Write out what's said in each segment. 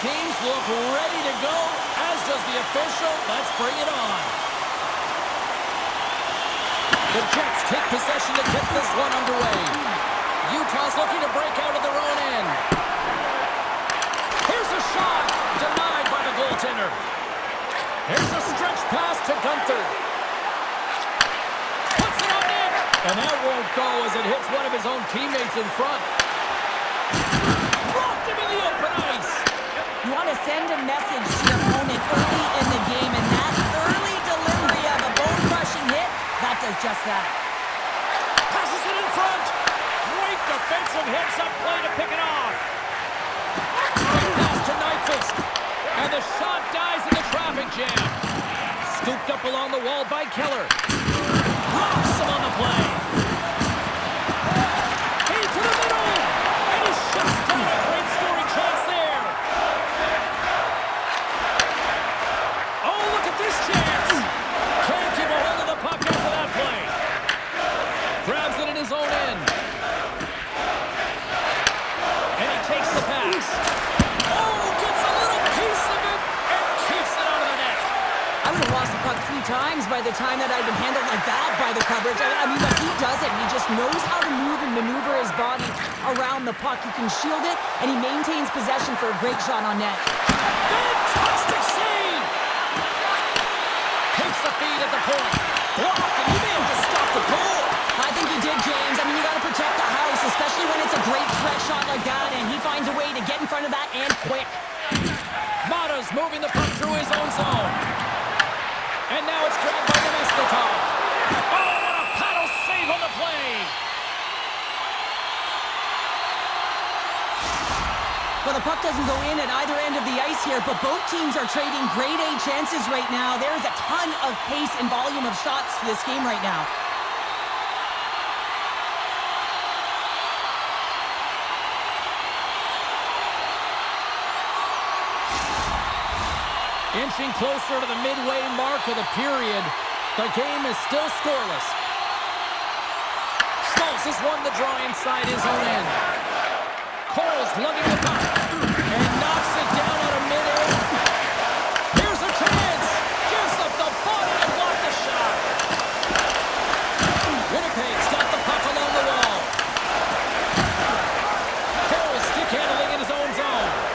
teams look ready to go, as does the official. Let's bring it on. The Jets take possession to get this one underway. Utah's looking to break out of their own end. Here's a shot, denied by the goaltender. Here's a stretch pass to Gunther. Puts it on net, and that won't go as it hits one of his own teammates in front. Blocked him in the open ice. You want to send a message to your opponent early in the game, and that early delivery of a bone-crushing hit, that does just that. Passes it in front. Great defensive hits up play to pick it off. Pass to Nyquist. And the shot dies in the traffic jam. Scooped up along the wall by Keller. Rocks him on the play. Into the middle. And he shuts down a great scoring chance there. Oh, look at this chance. Can't keep a hold of the puck after that play. Grabs it in his own end. And he takes the pass. Oh, gets a little piece of it and keeps it out of the net. I would have lost the puck 3 times by the time that I'd been handled like that by the coverage. I mean, but he doesn't. He just knows how to move and maneuver his body around the puck. He can shield it, and he maintains possession for a great shot on net. Fantastic save! Takes the feed at the point. Blocked, and he may have just stopped the goal. I think he did, James. I mean, you got to protect the house, especially when it's a great threat shot like that, and he finds a way to get in front of that and quick. Mata's moving the puck through his own zone. And now it's grabbed by Nemesnikov. Oh, what a paddle save on the play! Well, the puck doesn't go in at either end of the ice here, but both teams are trading grade A chances right now. There is a ton of pace and volume of shots to this game right now. Inching closer to the midway mark of the period, the game is still scoreless. Schmaltz has won the draw inside his own end. Cole's lugging the puck and knocks it down out of midair. Here's a chance. Gives up the body to block the shot. Winnipeg's got the puck along the wall. Cole stick handling in his own zone.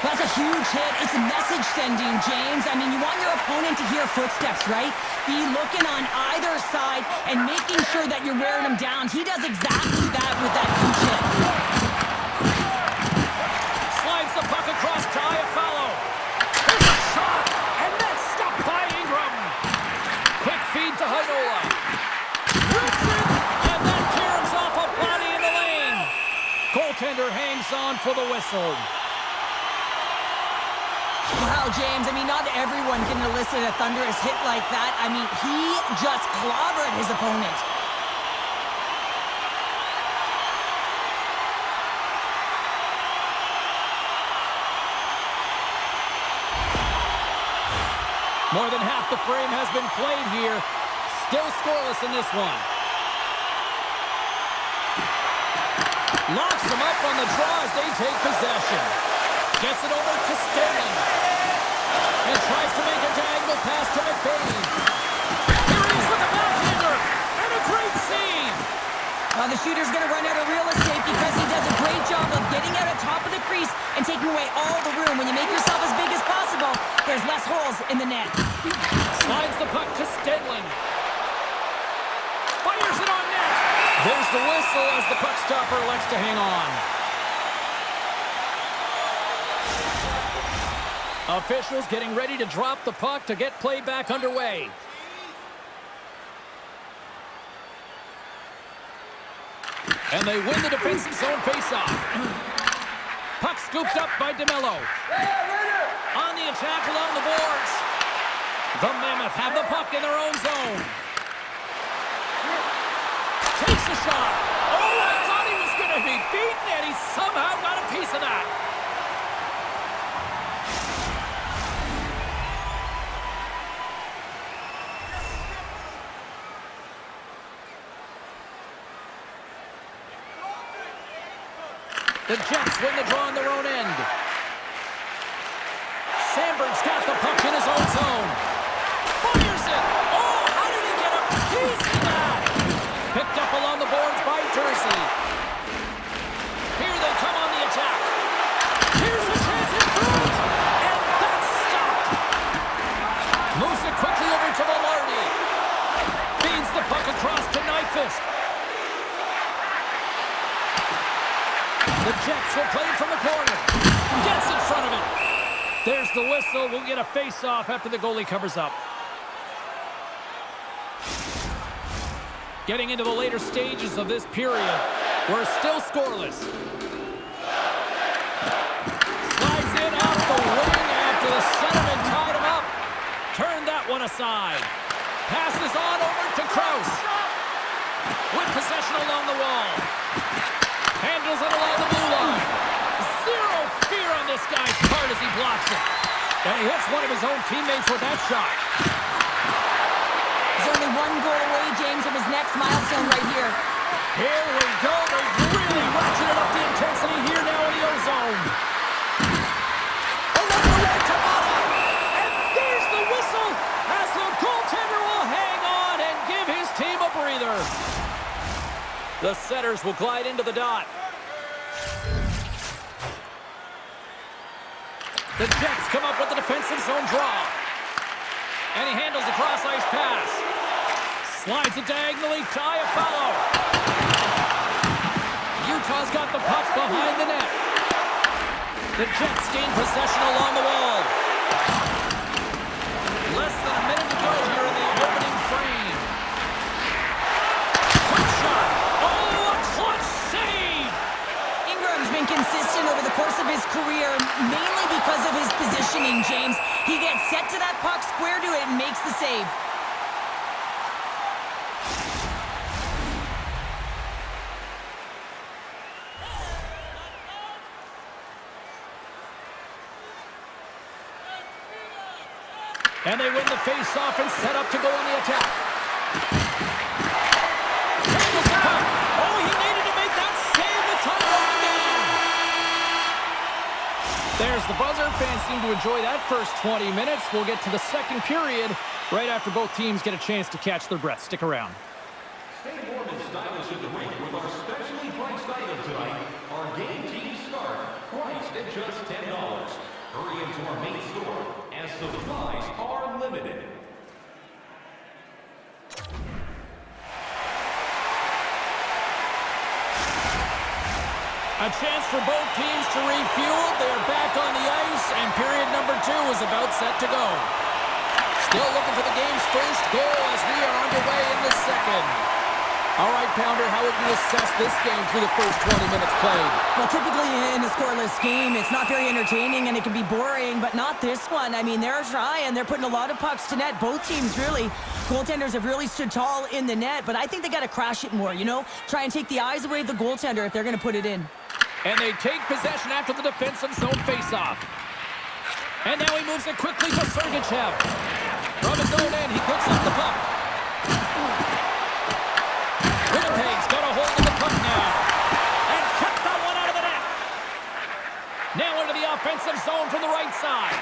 That's a huge hit. It's a message sending, James. I mean, you want your opponent to hear footsteps, right? Be looking on either side and making sure that you're wearing them down. He does exactly that with that huge hit. Slides the puck across to Iafallo. There's a shot, and that's stopped by Ingram. Quick feed to Heinola. Rips it, and that caroms off a body in the lane. Goaltender hangs on for the whistle. Wow, James, I mean, not everyone can elicit a thunderous hit like that. I mean, he just clobbered his opponent. More than half the frame has been played here. Still scoreless in this one. Locks them up on the draw as they take possession. Gets it over to Sterling. And tries to make a diagonal pass to McBain. Here he is with a backhander. And a great save. Well, the shooter's going to run out of real estate because he does a great job of getting out of top of the crease and taking away all the room. When you make yourself as big as possible, there's less holes in the net. Slides the puck to Stenlin. Fires it on net. There's the whistle as the puck stopper elects to hang on. Officials getting ready to drop the puck to get play back underway. And they win the defensive zone faceoff. Puck scooped up by DeMello. On the attack along the boards. The Mammoth have the puck in their own zone. Takes the shot. Oh, I thought he was going to be beaten, and he somehow got a piece of that. The Jets win the draw on their own end. Sandberg's got the puck in his own zone. Fires it! Oh, how did he get a piece of that? Picked up along the boards by Jersey. Here they come on the attack. Here's a chance in front! And that's stopped! Moves it quickly over to Velarde. Feeds the puck across to Nyquist. The Jets will play it from the corner. Gets in front of it. There's the whistle. We'll get a face-off after the goalie covers up. Getting into the later stages of this period, we're still scoreless. Slides in off the wing after the centerman tied him up. Turned that one aside. Passes on over to Krause. With possession along the wall. Handles it along the blue line. Zero fear on this guy's part as he blocks it. And he hits one of his own teammates with that shot. He's only one goal away, James, from his next milestone right here. Here we go. They've really ratcheted up the intensity here now in the ozone. Along the way to Mata. And there's the whistle as the goaltender will hang on and give his team a breather. The setters will glide into the dot. The Jets come up with the defensive zone draw. And he handles a cross-ice pass. Slides it diagonally to Iafallo. Utah's got the puck behind the net. The Jets gain possession along the wall. Less than a minute to go here in the opening frame. Quick shot. Oh, a clutch save! Ingram's been consistent over the course of his career, mainly because of his positioning, James. He gets set to that puck, square to it, and makes the save. And they win the face-off and set up to go on the attack. Handles the puck. Oh, he needed to make that save with time running down. There's the buzzer. Fans seem to enjoy that first 20 minutes. We'll get to the second period right after both teams get a chance to catch their breath. Stick around. Stay warm and stylish at the rink with our specially priced item tonight. Our game team scarf, priced at just $10. Hurry into our main store as supplies are limited. A chance for both teams to refuel. They're back on the ice, and period number 2 is about set to go. Still looking for the game's first goal as we are underway in the second. All right, Pounder, how would you assess this game through the first 20 minutes played? Well, typically in a scoreless game, it's not very entertaining and it can be boring, but not this one. I mean, they're trying. They're putting a lot of pucks to net. Both teams, really. Goaltenders have really stood tall in the net, but I think they got to crash it more, you know? Try and take the eyes away of the goaltender if they're going to put it in. And they take possession after the defensive zone faceoff. And now he moves it quickly to Sergachev. From his own end, he picks up the puck. Winnipeg's got a hold of the puck now. And kept that one out of the net. Now into the offensive zone from the right side.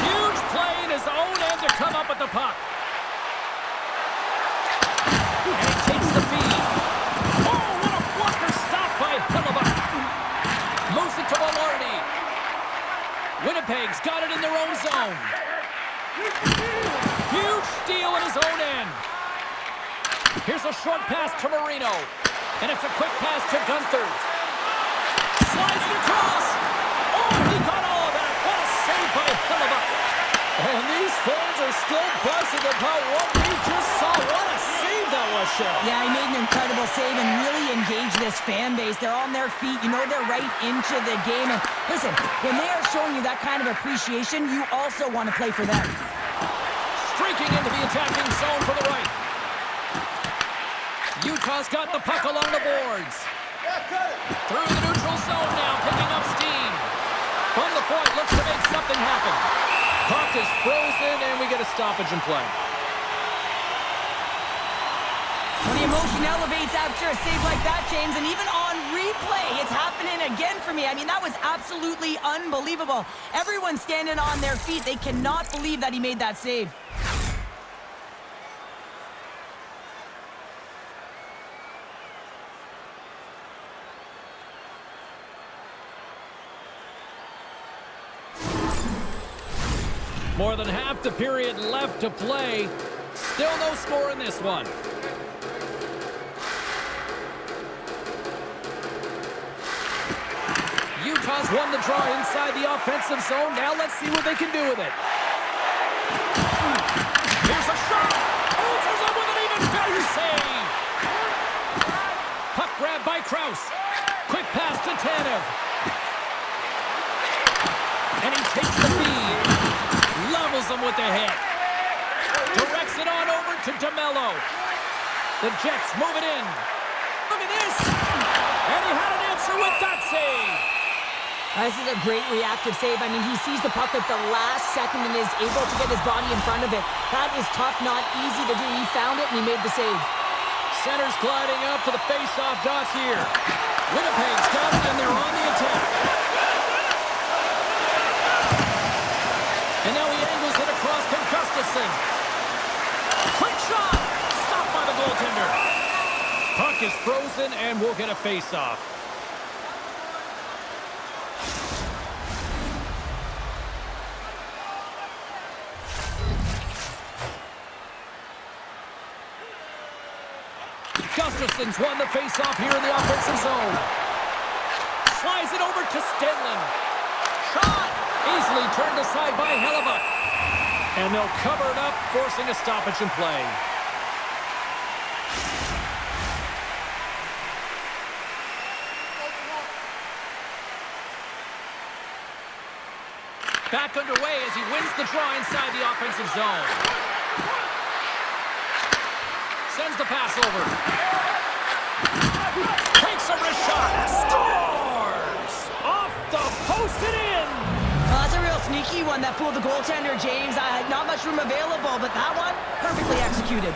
Huge play in his own end to come up with the puck. And he takes the feed. Oh, what a blocker stop by Hellebuyck. Moves it to Velarde. Winnipeg's got it in their own zone. Huge steal in his own end. Here's a short pass to Marino. And it's a quick pass to Gunther. Slides it across. Oh, he got all of that. What a save by Hellebuyck. And these fans are still buzzing about what we just saw. What a save that was, Cheryl. Yeah, he made an incredible save and really engaged this fan base. They're on their feet. You know they're right into the game. And listen, when they are showing you that kind of appreciation, you also want to play for them. Streaking into the attacking zone for the right. Utah's got the puck along the boards. Through the neutral zone now, picking up steam. From the point, looks to make something happen. Puck is frozen, and we get a stoppage in play. Well, the emotion elevates after a save like that, James, and even on replay, it's happening again for me. I mean, that was absolutely unbelievable. Everyone's standing on their feet. They cannot believe that he made that save. More than half the period left to play. Still no score in this one. Utah's won the draw inside the offensive zone. Now let's see what they can do with it. Here's a shot. Answers up with an even better save. Puck grab by Krause. Quick pass to Tanev. And he takes the feed. Levels him with the hit. Directs it on over to DeMello. The Jets move it in. Look at this. And he had an answer with that save. This is a great reactive save. I mean, he sees the puck at the last second and is able to get his body in front of it. That is tough, not easy to do. He found it and he made the save. Center's gliding up to the face-off dots here. Winnipeg's got it and they're on the attack. And now he angles it across to Gustafsson. Quick shot! Stopped by the goaltender. Puck is frozen and we'll get a face-off. Gustafsson's won the face-off here in the offensive zone. Slides it over to Stenlund. Shot! Easily turned aside by Hellebuck. And they'll cover it up, forcing a stoppage in play. Back underway as he wins the draw inside the offensive zone. Sends the pass over. Takes a wrist shot. Scores! Off the post and in! Well, that's a real sneaky one that fooled the goaltender, James. Not much room available, but that one, perfectly executed.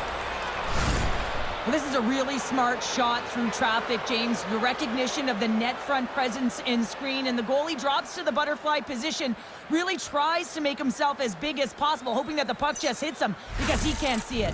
Well, this is a really smart shot through traffic, James. The recognition of the net front presence in screen, and the goalie drops to the butterfly position, really tries to make himself as big as possible, hoping that the puck just hits him because he can't see it.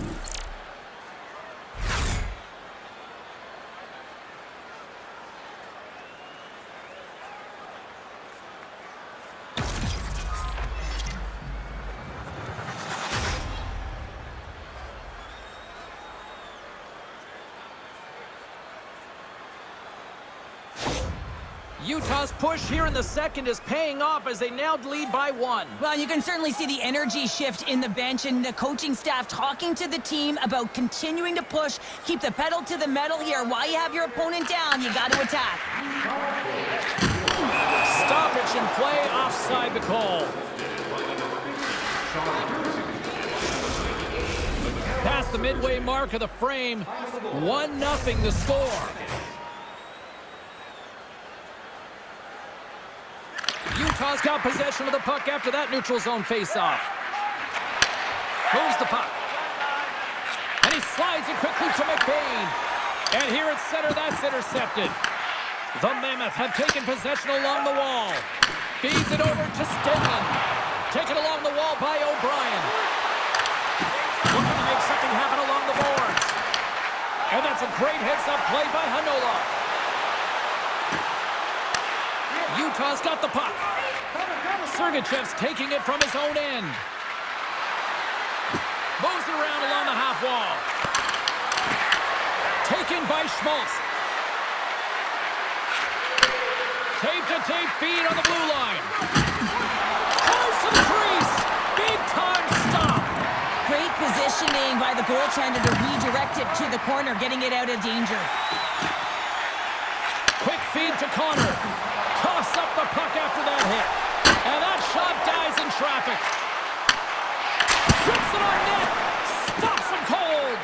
Utah's push here in the second is paying off as they now lead by 1. Well, you can certainly see the energy shift in the bench and the coaching staff talking to the team about continuing to push, keep the pedal to the metal here. While you have your opponent down, you got to attack. Stoppage in play, offside the call. Past the midway mark of the frame, 1-0 the score. Utah's got possession of the puck after that neutral zone face-off. Moves the puck. And he slides it quickly to McBain. And here at center, that's intercepted. The Mammoth have taken possession along the wall. Feeds it over to Stenlund. Taken along the wall by O'Brien. Looking to make something happen along the boards. And that's a great heads-up play by Hanola. Utah's got the puck. Sergachev's taking it from his own end. Moves it around along the half wall. Taken by Schmaltz. Tape-to-tape feed on the blue line. Goes to the crease. Big-time stop. Great positioning by the goaltender to redirect it to the corner, getting it out of danger. Quick feed to Connor. Toss up the puck after that hit. And that shot dies in traffic. Shoots it on net. Stops him cold.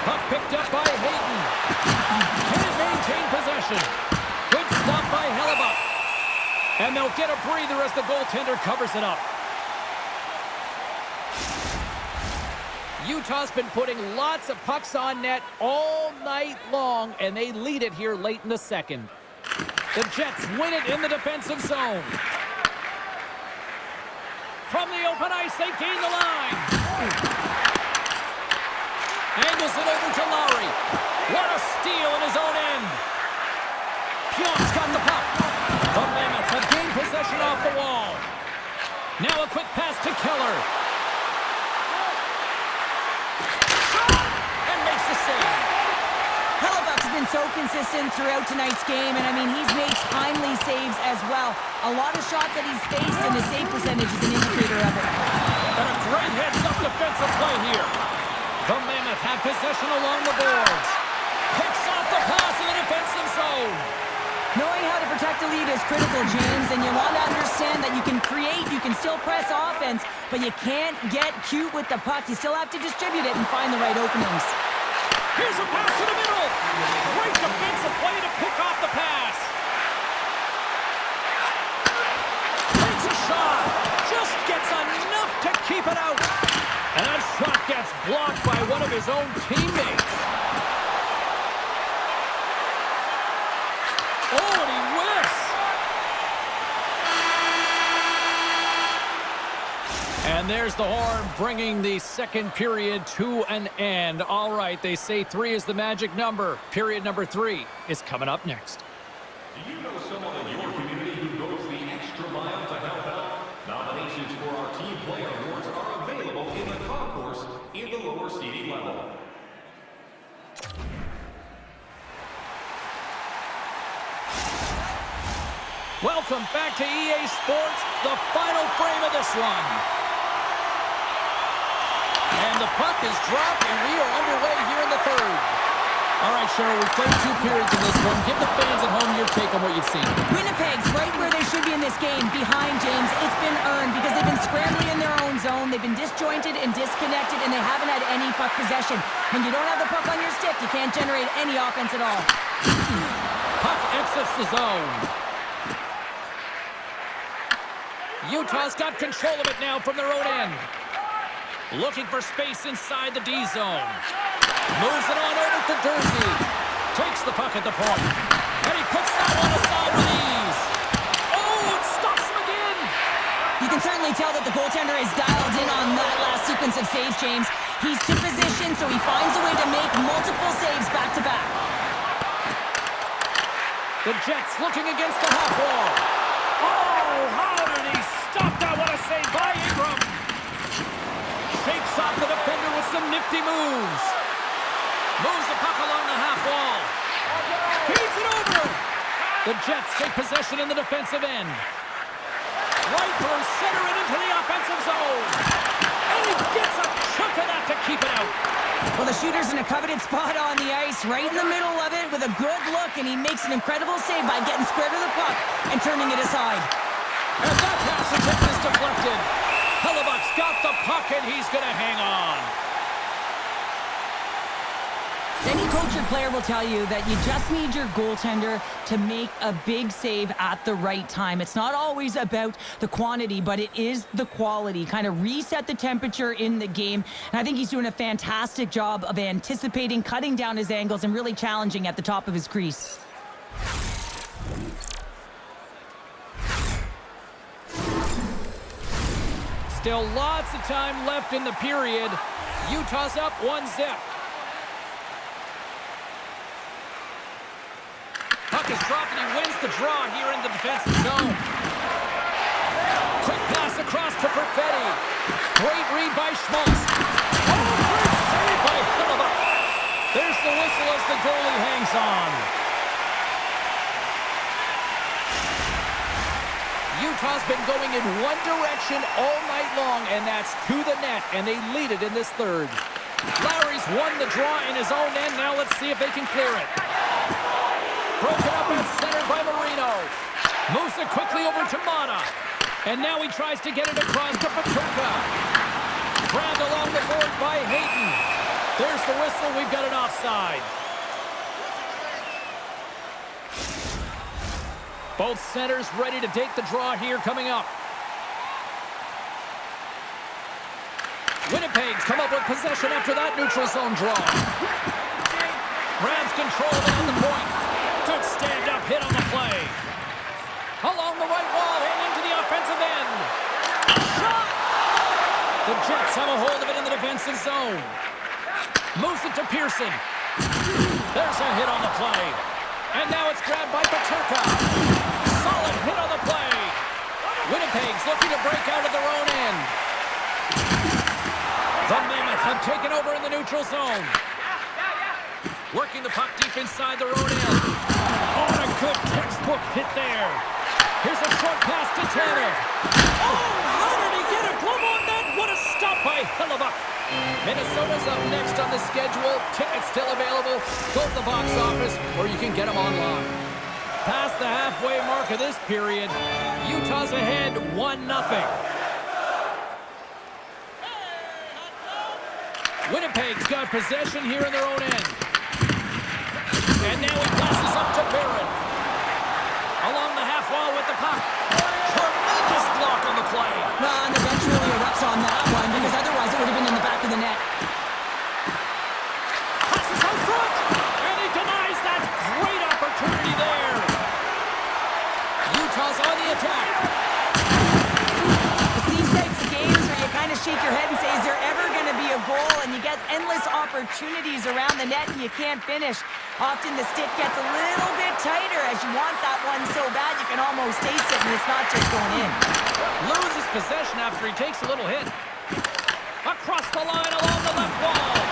Puck picked up by Hayden. Can't maintain possession. Good stop by Hellebuck. And they'll get a breather as the goaltender covers it up. Utah's been putting lots of pucks on net all night long, and they lead it here late in the second. The Jets win it in the defensive zone. From the open ice, they gain the line. Angles it over to Lowry. What a steal in his own end. Pionk's got the puck. The Mammoth have gained possession off the wall. Now a quick pass to Keller. And makes the save. Hellebuck's been so consistent throughout tonight's game, and I mean, he's made timely saves as well. A lot of shots that he's faced, and the save percentage is an indicator of it. And a great heads-up defensive play here. The Mammoth have possession along the boards. Picks off the pass in the defensive zone. Knowing how to protect the lead is critical, James, and you want to understand that you can create, you can still press offense, but you can't get cute with the puck. You still have to distribute it and find the right openings. Here's a pass to the middle. Great defensive play to pick off the pass. Takes a shot. Just gets enough to keep it out. And that shot gets blocked by one of his own teammates. Oh, and he whiffs. And there's the horn, bringing the second period to an end. All right, they say 3 is the magic number. Period number 3 is coming up next. Do you know someone in your community who goes the extra mile to help out? Nominations for our Team Player Awards are available in the concourse in the lower seating level. Welcome back to EA Sports, the final frame of this one. And the puck is dropped, and we are underway here in the third. All right, Cheryl, we've played 2 periods in this one. Give the fans at home your take on what you've seen. Winnipeg's right where they should be in this game, behind James. It's been earned because they've been scrambling in their own zone. They've been disjointed and disconnected, and they haven't had any puck possession. When you don't have the puck on your stick, you can't generate any offense at all. Puck exits the zone. Utah's got control of it now from their own end. Looking for space inside the D zone. Moves it on over to Dursey. Takes the puck at the point. And he puts that one aside with ease. Oh, it stops him again. You can certainly tell that the goaltender is dialed in on that last sequence of saves, James. He's to position, so he finds a way to make multiple saves back-to-back. The Jets looking against the half wall. Oh, how did he stop that? What a save by Ingram. Shakes off the defender with some nifty moves. Moves the puck along the half wall. Feeds it over. The Jets take possession in the defensive end. Right through center and into the offensive zone. And he gets a chunk of that to keep it out. Well, the shooter's in a coveted spot on the ice, right in the middle of it with a good look, and he makes an incredible save by getting square to the puck and turning it aside. And that pass attempt is deflected. Hellebuck's got the puck, and he's going to hang on. Any coach or player will tell you that you just need your goaltender to make a big save at the right time. It's not always about the quantity, but it is the quality. Kind of reset the temperature in the game. And I think he's doing a fantastic job of anticipating, cutting down his angles, and really challenging at the top of his crease. Still lots of time left in the period. Utah's up 1-0. Puck is dropped and he wins the draw here in the defensive zone. Quick pass across to Perfetti. Great read by Schmaltz. Oh, great save by Hellebuck. There's the whistle as the goalie hangs on. Utah's been going in one direction all night long, and that's to the net, and they lead it in this third. Lowry's won the draw in his own end. Now let's see if they can clear it. Broken up at center by Marino. Moves it quickly over to Mata. And now he tries to get it across to Petrarca. Grabbed along the board by Hayton. There's the whistle. We've got an offside. Both centers ready to take the draw here coming up. Winnipeg's come up with possession after that neutral zone draw. Grabs control of it at the point. Good stand-up hit on the play. Along the right wall and into the offensive end. Shot! The Jets have a hold of it in the defensive zone. Moves it to Pearson. There's a hit on the play. And now it's grabbed by Paterka. Solid hit on the play. Winnipeg's looking to break out of their own end. The Mammoth have taken over in the neutral zone. Working the puck deep inside their own end. Oh, and a good textbook hit there. Here's a short pass to Tanev. Oh, how did he get a glove on that? What a stop by Hellebuyck. Minnesota's up next on the schedule. Tickets still available. Go to the box office, or you can get them online. Past the halfway mark of this period, Utah's ahead 1-0. Winnipeg's got possession here in their own end. And now he passes up to Barron. Along the half wall with the puck. Tremendous block on the play. And the bench really erupts on that one, because otherwise it would have been in the back of the net. Passes out front. And he denies that great opportunity there. Utah's on the attack. It's these types of games where you kind of shake your head and say, is there ever going to be a goal? And you get endless opportunities around the net and you can't finish. Often the stick gets a little bit tighter as you want that one so bad you can almost taste it, and it's not just going in. Loses possession after he takes a little hit. Across the line along the left wall.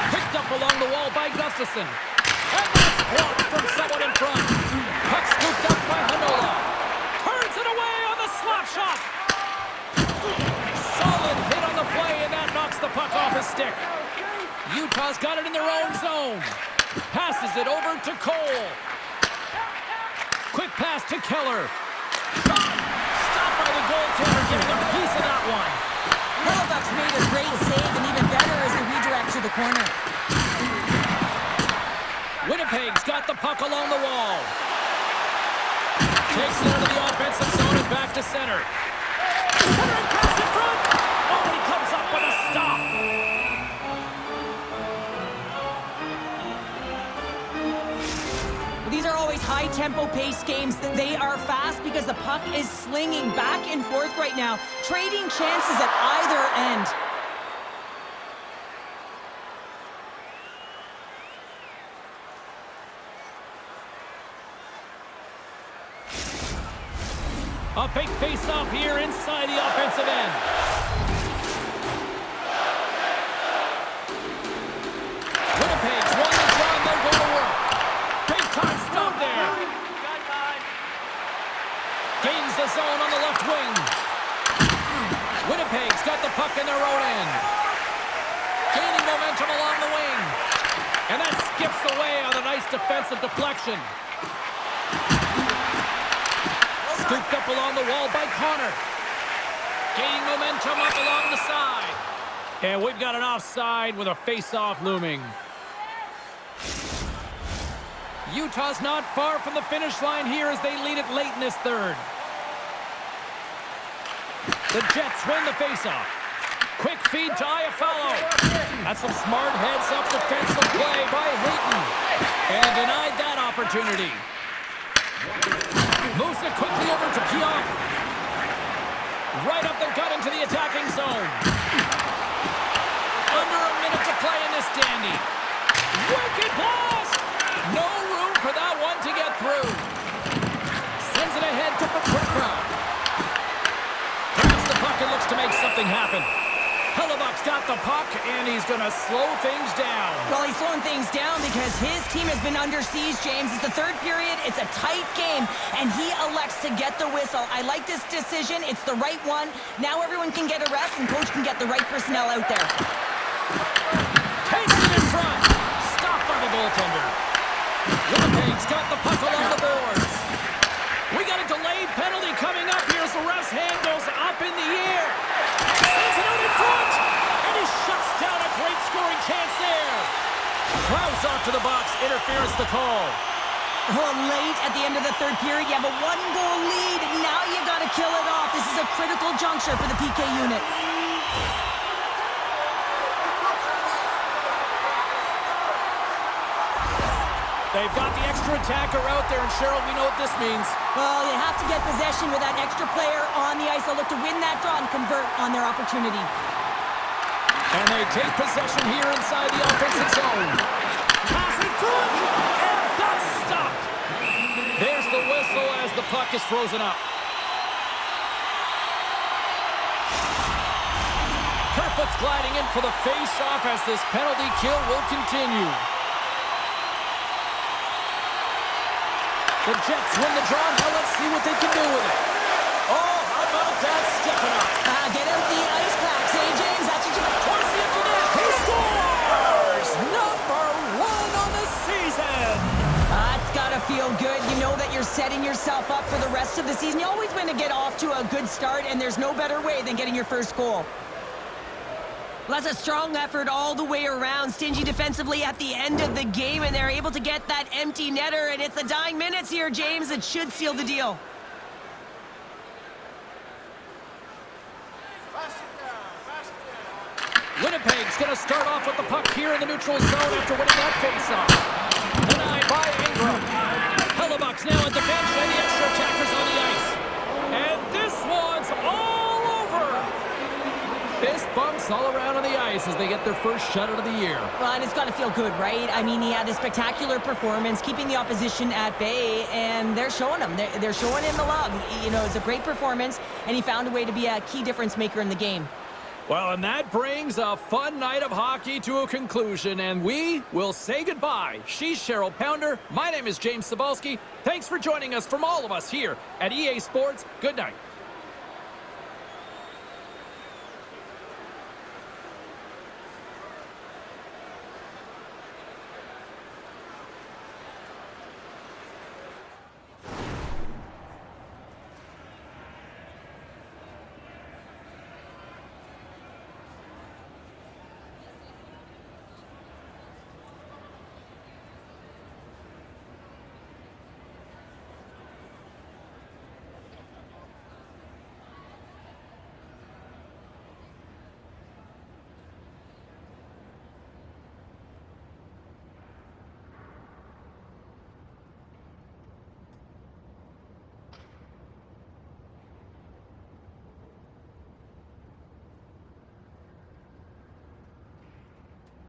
Picked up along the wall by Gustafsson. And that's blocked from someone in front. Puck scooped up by Hanola. Turns it away on the slap shot. Solid hit on the play, and that knocks the puck off his stick. Utah's got it in their own zone. Passes it over to Cole. Quick pass to Keller. Shot! Stopped by the goaltender, getting a piece of that one. Hellebuyck's made a great save, and even better is the redirect to the corner. Winnipeg's got the puck along the wall. Takes it into the offensive zone and back to center. Centering pass in front. Oh, he comes up with a stop. These are always high-tempo pace games. They are fast because the puck is slinging back and forth right now, trading chances at either end. A big face-off here inside the offensive end. Winnipeg's won the draw and they'll go to work. Big time stop there. Gains the zone on the left wing. Winnipeg's got the puck in their own end. Gaining momentum along the wing. And that skips away on a nice defensive deflection. Scooped up along the wall by Connor. Gaining momentum up along the side. And we've got an offside with a face-off looming. Utah's not far from the finish line here as they lead it late in this third. The Jets win the face-off. Quick feed to Iafallo. That's some smart heads-up defensive play by Hayton. And denied that opportunity. Moves it quickly over to Pionk. Right up the gut into the attacking zone. Under a minute to play in this dandy. Wicked blast! No room for that one to get through. Sends it ahead to Paterka. Grabs the puck and looks to make something happen. Hellebuyck's got the puck, and he's going to slow things down. Well, he's slowing things down because his team has been under siege, James. It's the third period. It's a tight game, and he elects to get the whistle. I like this decision. It's the right one. Now everyone can get a rest, and coach can get the right personnel out there. Takes it in front. Stopped by the goaltender. Winnipeg's got the puck along the boards. We got a delayed penalty coming up here as the ref's hand goes up in the air. Sends it out in front, and he shuts down a great scoring chance there. Krause off to the box, interference the call. Oh, late at the end of the third period, you have a one-goal lead. Now you got to kill it off. This is a critical juncture for the PK unit. They've got the extra attacker out there, and Cheryl, we know what this means. Well, you have to get possession with that extra player on the ice. They'll look to win that draw and convert on their opportunity. And they take possession here inside the offensive zone. Passing front, and that's stopped. There's the whistle as the puck is frozen up. Kerfoot's gliding in for the face-off as this penalty kill will continue. The Jets win the draw. Now let's see what they can do with it. Oh, how about that stepping up? Get out the ice packs, hey, James? That's what you... Towards the empty net. He scores! Number 1 on the season. That's got to feel good. You know that you're setting yourself up for the rest of the season. You always want to get off to a good start, and there's no better way than getting your first goal. Well, that's a strong effort all the way around. Stingy defensively at the end of the game, and they're able to get that empty netter, and it's the dying minutes here, James. It should seal the deal. Winnipeg's going to start off with the puck here in the neutral zone after winning that faceoff. Denied by Ingram. Hellebuck's now at the bench, and the extra attackers on the ice. And this one's all over. Fist bumps all around on the ice as they get their first shutout of the year. Well, and it's got to feel good, right? I mean, he had a spectacular performance, keeping the opposition at bay, and they're showing him. They're showing him the love. You know, it's a great performance, and he found a way to be a key difference maker in the game. Well, and that brings a fun night of hockey to a conclusion, and we will say goodbye. She's Cheryl Pounder. My name is James Cybulski. Thanks for joining us from all of us here at EA Sports. Good night.